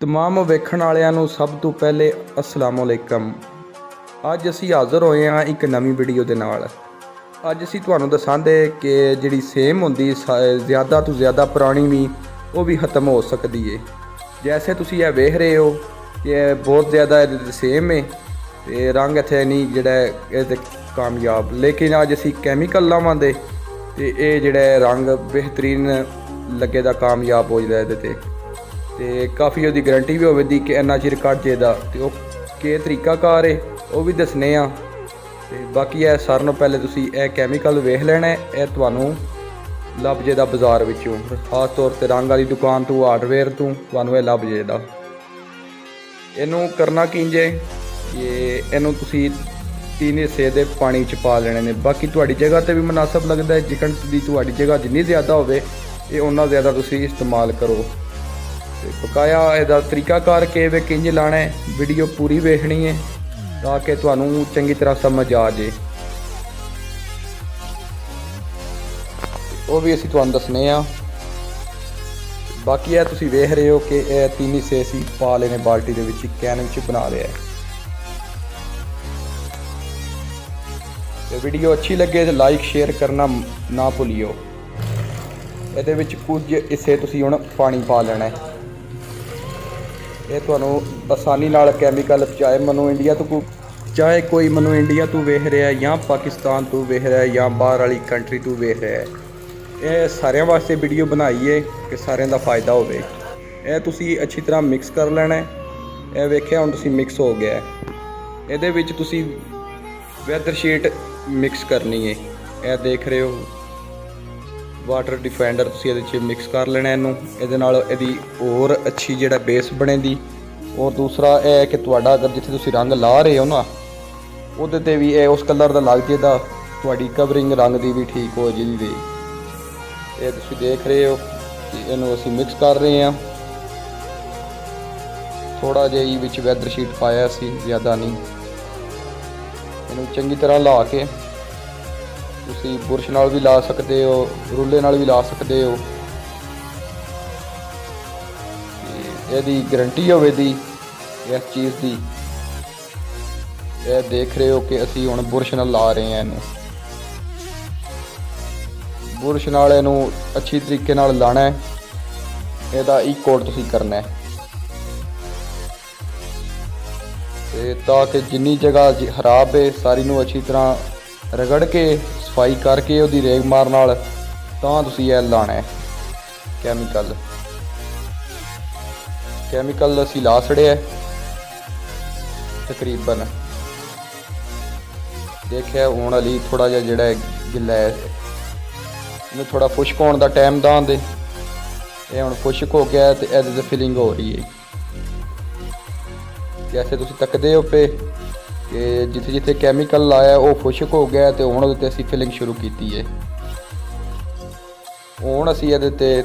तमाम वेखण वालिਆਂ ਨੂੰ ਸਭ ਤੋਂ ਪਹਿਲੇ अस्सलाम वालेकुम। ਅੱਜ ਅਸੀਂ ਹਾਜ਼ਰ ਹੋਏ ਹਾਂ ਇੱਕ ਨਵੀਂ ਵੀਡੀਓ ਦੇ ਨਾਲ। ਅੱਜ ਅਸੀਂ ਤੁਹਾਨੂੰ ਦੱਸਾਂਗੇ ਕਿ ਜਿਹੜੀ ਸੇਮ ਹੁੰਦੀ ਜ਼ਿਆਦਾ ਤੋਂ ਜ਼ਿਆਦਾ ਪੁਰਾਣੀ ਵੀ ਉਹ ਵੀ ਖਤਮ ਹੋ ਸਕਦੀ ਹੈ। ਜੈਸੇ ਤੁਸੀਂ ਇਹ ਵੇਖ ਰਹੇ ਹੋ ਕਿ ਇਹ ਬਹੁਤ ਜ਼ਿਆਦਾ ਸੇਮ ਹੈ ਤੇ ਰੰਗ ਇੱਥੇ ਨਹੀਂ ਜਿਹੜਾ ਇਹ ਤੇ ਕਾਮਯਾਬ, ਲੇਕਿਨ ਅੱਜ ਅਸੀਂ ਕੈਮੀਕਲ ਲਾਵਾਂਗੇ ਤੇ ਇਹ ਜਿਹੜਾ ਰੰਗ ਬਿਹਤਰੀਨ ਲੱਗੇ ਦਾ ਕਾਮਯਾਬ ਹੋ ਜਾਂਦਾ ਇਹਦੇ ਤੇ ਕਾफ़ी ਉਹਦੀ ਗਰੰਟੀ ਵੀ ਹੋਵੇਗੀ ਕਿ ਇੰਨਾ ਚਿਰ ਕੱਢ ਜਾਏਗਾ ਤੇ ਉਹ ਕੀ ਤਰੀਕਾਕਾਰ ਹੈ ਉਹ ਵੀ ਦੱਸਣੇ ਆ। ਤੇ ਬਾਕੀ ਇਹ ਸਾਰਿਆਂ ਨਾਲੋਂ ਪਹਿਲੇ ਤੁਸੀਂ ਇਹ ਕੈਮੀਕਲ ਵੇਖ ਲੈਣਾ, ਇਹ ਤੁਹਾਨੂੰ ਲੱਭ ਜਾਏਗਾ ਬਾਜ਼ਾਰ ਵਿੱਚੋਂ, ਖਾਸ ਤੌਰ 'ਤੇ ਰੰਗ ਵਾਲੀ ਦੁਕਾਨ ਤੋਂ, ਹਾਰਡਵੇਅਰ ਤੋਂ ਤੁਹਾਨੂੰ ਇਹ ਲੱਭ ਜਾਏਗਾ। ਇਹਨੂੰ ਕਰਨਾ ਕੀ ਜੇ ਕਿ ਇਹਨੂੰ ਤੁਸੀਂ 3 ਹਿੱਸੇ ਦੇ ਪਾਣੀ 'ਚ ਪਾ ਲੈਣੇ ਨੇ। ਬਾਕੀ ਤੁਹਾਡੀ ਜਗ੍ਹਾ 'ਤੇ ਵੀ ਮੁਨਾਸਬ ਲੱਗਦਾ ਹੈ, ਜਿਕਣ ਦੀ ਤੁਹਾਡੀ ਜਗ੍ਹਾ ਜਿੰਨੀ ਜ਼ਿਆਦਾ ਹੋਵੇ ਇਹ ਉਨਾ ਜ਼ਿਆਦਾ ਤੁਸੀਂ ਇਸਤੇਮਾਲ ਕਰੋ। ਤੇ ਬਕਾਇਆ ਇਹਦਾ ਤਰੀਕਾਕਾਰ ਕਿਵੇਂ ਕਿੰਝ ਲਾਣਾ ਹੈ ਵੀਡੀਓ ਪੂਰੀ ਵੇਖਣੀ ਹੈ ਤਾਂ ਕਿ ਤੁਹਾਨੂੰ ਚੰਗੀ ਤਰ੍ਹਾਂ ਸਮਝ ਆ ਜੇ, ਉਹ ਵੀ ਅਸੀਂ ਤੁਹਾਨੂੰ ਦੱਸਣੇ ਆ। ਬਾਕੀ ਇਹ ਤੁਸੀਂ ਵੇਖ ਰਹੇ ਹੋ ਕਿ ਇਹ 3 ਹਿੱਸੇ ਅਸੀਂ ਪਾ ਲਏ ਨੇ ਬਾਲਟੀ ਦੇ ਵਿੱਚ, ਕੈਨ ਵਿੱਚ ਬਣਾ ਲਿਆ। ਤੇ ਵੀਡੀਓ ਅੱਛੀ ਲੱਗੇ ਤਾਂ ਲਾਈਕ ਸ਼ੇਅਰ ਕਰਨਾ ਨਾ ਭੁੱਲਿਓ। ਇਹਦੇ ਵਿੱਚ ਕੁਝ ਹਿੱਸੇ ਤੁਸੀਂ ਹੁਣ ਪਾਣੀ ਪਾ ਲੈਣਾ ਹੈ। ਇਹ ਤੁਹਾਨੂੰ ਆਸਾਨੀ ਨਾਲ ਕੈਮੀਕਲ ਚਾਹੇ ਕੋਈ ਮੈਨੂੰ ਇੰਡੀਆ ਤੋਂ ਵੇਖ ਰਿਹਾ ਜਾਂ ਪਾਕਿਸਤਾਨ ਤੋਂ ਵੇਖ ਰਿਹਾ ਜਾਂ ਬਾਹਰ ਵਾਲੀ ਕੰਟਰੀ ਤੋਂ ਵੇਖ ਰਿਹਾ ਹੈ, ਇਹ ਸਾਰਿਆਂ ਵਾਸਤੇ ਵੀਡੀਓ ਬਣਾਈ ਹੈ ਕਿ ਸਾਰਿਆਂ ਦਾ ਫਾਇਦਾ ਹੋਵੇ। ਇਹ ਤੁਸੀਂ ਅੱਛੀ ਤਰ੍ਹਾਂ ਮਿਕਸ ਕਰ ਲੈਣਾ ਹੈ। ਇਹ ਵੇਖਿਆ ਹੁਣ ਤੁਸੀਂ ਮਿਕਸ ਹੋ ਗਿਆ। ਇਹਦੇ ਵਿੱਚ ਤੁਸੀਂ ਵੈਦਰ ਸ਼ੀਟ ਮਿਕਸ ਕਰਨੀ ਹੈ। ਇਹ ਦੇਖ ਰਹੇ ਹੋ ਵਾਟਰ ਡਿਫੈਂਡਰ ਤੁਸੀਂ ਇਹਦੇ 'ਚ ਮਿਕਸ ਕਰ ਲੈਣਾ ਇਹਨੂੰ। ਇਹਦੇ ਨਾਲ ਇਹਦੀ ਹੋਰ ਅੱਛੀ ਜਿਹੜਾ ਬੇਸ ਬਣੇਗੀ। ਔਰ ਦੂਸਰਾ ਇਹ ਹੈ ਕਿ ਤੁਹਾਡਾ ਅਗਰ ਜਿੱਥੇ ਤੁਸੀਂ ਰੰਗ ਲਾ ਰਹੇ ਹੋ ਨਾ ਉਹਦੇ 'ਤੇ ਵੀ ਇਹ ਉਸ ਕਲਰ ਦਾ ਲੱਗ ਜਾਏਗਾ, ਤੁਹਾਡੀ ਕਵਰਿੰਗ ਰੰਗ ਦੀ ਵੀ ਠੀਕ ਹੋ ਜਾਏਗੀ। ਇਹ ਤੁਸੀਂ ਦੇਖ ਰਹੇ ਹੋ ਕਿ ਇਹਨੂੰ ਅਸੀਂ ਮਿਕਸ ਕਰ ਰਹੇ ਹਾਂ। ਥੋੜ੍ਹਾ ਜਿਹਾ ਹੀ ਵਿੱਚ ਵੈਦਰ ਸ਼ੀਟ ਪਾਇਆ ਸੀ, ਜ਼ਿਆਦਾ ਨਹੀਂ। ਇਹਨੂੰ ਚੰਗੀ ਤਰ੍ਹਾਂ ਲਾ ਕੇ ਤੁਸੀਂ ਬੁਰਸ਼ ਨਾਲ ਵੀ ਲਾ ਸਕਦੇ ਹੋ, ਰੁੱਲੇ ਨਾਲ ਵੀ ਲਾ ਸਕਦੇ ਹੋ। ਇਹਦੀ ਗਰੰਟੀ ਹੋਵੇਗੀ ਇਸ ਚੀਜ਼ ਦੀ। ਇਹ ਦੇਖ ਰਹੇ ਹੋ ਕਿ ਅਸੀਂ ਹੁਣ ਬੁਰਸ਼ ਨਾਲ ਲਾ ਰਹੇ ਹਾਂ ਇਹਨੂੰ। ਬੁਰਸ਼ ਨਾਲ ਇਹਨੂੰ ਅੱਛੀ ਤਰੀਕੇ ਨਾਲ ਲਾਣਾ ਹੈ। ਇਹਦਾ ਇੱਕ ਕੋਟ ਤੁਸੀਂ ਕਰਨਾ ਹੈ ਤੇ ਤਾਂ ਕਿ ਜਿੰਨੀ ਜਗ੍ਹਾ ਖਰਾਬ ਹੈ ਸਾਰੀ ਨੂੰ ਅੱਛੀ ਤਰ੍ਹਾਂ ਰਗੜ ਕੇ ਸਫਾਈ ਕਰਕੇ ਉਹਦੀ ਰੇਗ ਮਾਰ ਨਾਲ ਤਾਂ ਤੁਸੀਂ ਇਹ ਲਾਣਾ ਹੈ ਕੈਮੀਕਲ ਅਸੀਂ ਲਾ ਛੜਿਆ ਤਕਰੀਬਨ। ਦੇਖਿਆ ਹੁਣ ਵਾਲੀ ਥੋੜਾ ਜਿਹਾ ਜਿਹੜਾ ਗਿੱਲਾ ਹੈ ਇਹਨੂੰ ਥੋੜਾ ਖੁਸ਼ਕ ਹੋਣ ਦਾ ਟਾਈਮ ਦਾਂਦੇ। ਇਹ ਹੁਣ ਖੁਸ਼ਕ ਹੋ ਗਿਆ ਤੇ ਇਹਦੇ 'ਤੇ ਫਿਲਿੰਗ ਹੋ ਰਹੀ ਹੈ। ਜੈਸੇ ਤੁਸੀਂ ਤੱਕਦੇ ਹੋ ਪਏ ਕਿ ਜਿੱਥੇ ਜਿੱਥੇ ਕੈਮੀਕਲ ਲਾਇਆ ਉਹ ਖੁਸ਼ਕ ਹੋ ਗਿਆ ਤੇ ਹੁਣ ਉਹਦੇ 'ਤੇ ਅਸੀਂ ਫਿਲਿੰਗ ਸ਼ੁਰੂ ਕੀਤੀ ਹੈ। ਹੁਣ ਅਸੀਂ ਇਹਦੇ 'ਤੇ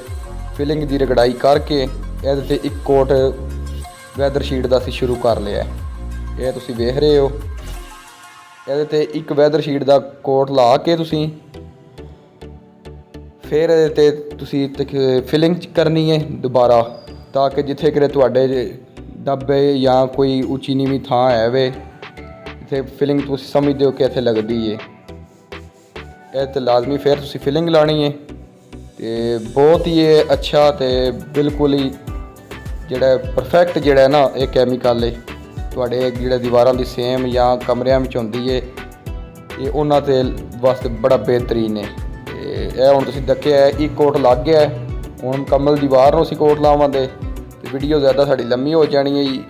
ਫਿਲਿੰਗ ਦੀ ਰਗੜਾਈ ਕਰਕੇ ਇਹਦੇ 'ਤੇ ਇੱਕ ਕੋਟ ਵੈਦਰ ਸ਼ੀਟ ਦਾ ਅਸੀਂ ਸ਼ੁਰੂ ਕਰ ਲਿਆ। ਇਹ ਤੁਸੀਂ ਵੇਖ ਰਹੇ ਹੋ ਇਹਦੇ 'ਤੇ ਇੱਕ ਵੈਦਰ ਸ਼ੀਟ ਦਾ ਕੋਟ ਲਾ ਕੇ ਤੁਸੀਂ ਫਿਰ ਇਹਦੇ 'ਤੇ ਤੁਸੀਂ ਫਿਲਿੰਗ ਕਰਨੀ ਹੈ ਦੁਬਾਰਾ, ਤਾਂ ਕਿ ਜਿੱਥੇ ਕਿਤੇ ਤੁਹਾਡੇ ਡੱਬੇ ਜਾਂ ਕੋਈ ਉੱਚੀ ਨੀਵੀਂ ਥਾਂ ਹੈ ਵੇ ਇੱਥੇ ਫਿਲਿੰਗ ਤੁਸੀਂ ਸਮਝਦੇ ਹੋ ਕਿ ਇੱਥੇ ਲੱਗਦੀ ਹੈ। ਇਹ ਤਾਂ ਲਾਜ਼ਮੀ ਫਿਰ ਤੁਸੀਂ ਫਿਲਿੰਗ ਲਾਣੀ ਹੈ। ਤੇ ਬਹੁਤ ਹੀ ਇਹ ਅੱਛਾ ਅਤੇ ਬਿਲਕੁਲ ਹੀ ਜਿਹੜਾ ਪਰਫੈਕਟ ਜਿਹੜਾ ਨਾ ਇਹ ਕੈਮੀਕਲ ਹੈ ਤੁਹਾਡੇ ਜਿਹੜੇ ਦੀਵਾਰਾਂ ਦੀ ਸੇਮ ਜਾਂ ਕਮਰਿਆਂ ਵਿੱਚ ਹੁੰਦੀ ਹੈ ਇਹ ਉਹਨਾਂ 'ਤੇ ਵਾਸਤੇ ਬੜਾ ਬਿਹਤਰੀਨ ਹੈ। ਤੇ ਇਹ ਹੁਣ ਤੁਸੀਂ ਦੇਖਿਆ ਇੱਕ ਕੋਟ ਲੱਗ ਗਿਆ। ਹੁਣ ਮੁਕੰਮਲ ਦੀਵਾਰ ਨੂੰ ਅਸੀਂ ਕੋਟ ਲਾਵਾਂਗੇ ਤੇ ਵੀਡੀਓ ਜ਼ਿਆਦਾ ਸਾਡੀ ਲੰਮੀ ਹੋ ਜਾਣੀ ਹੈ ਜੀ।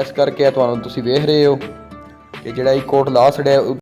ਇਸ ਕਰਕੇ ਤੁਹਾਨੂੰ ਤੁਸੀਂ ਵੇਖ ਰਹੇ ਹੋ ਕਿ ਜਿਹੜਾ ਇੱਕ ਕੋਟ ਲਾ ਛੜਿਆ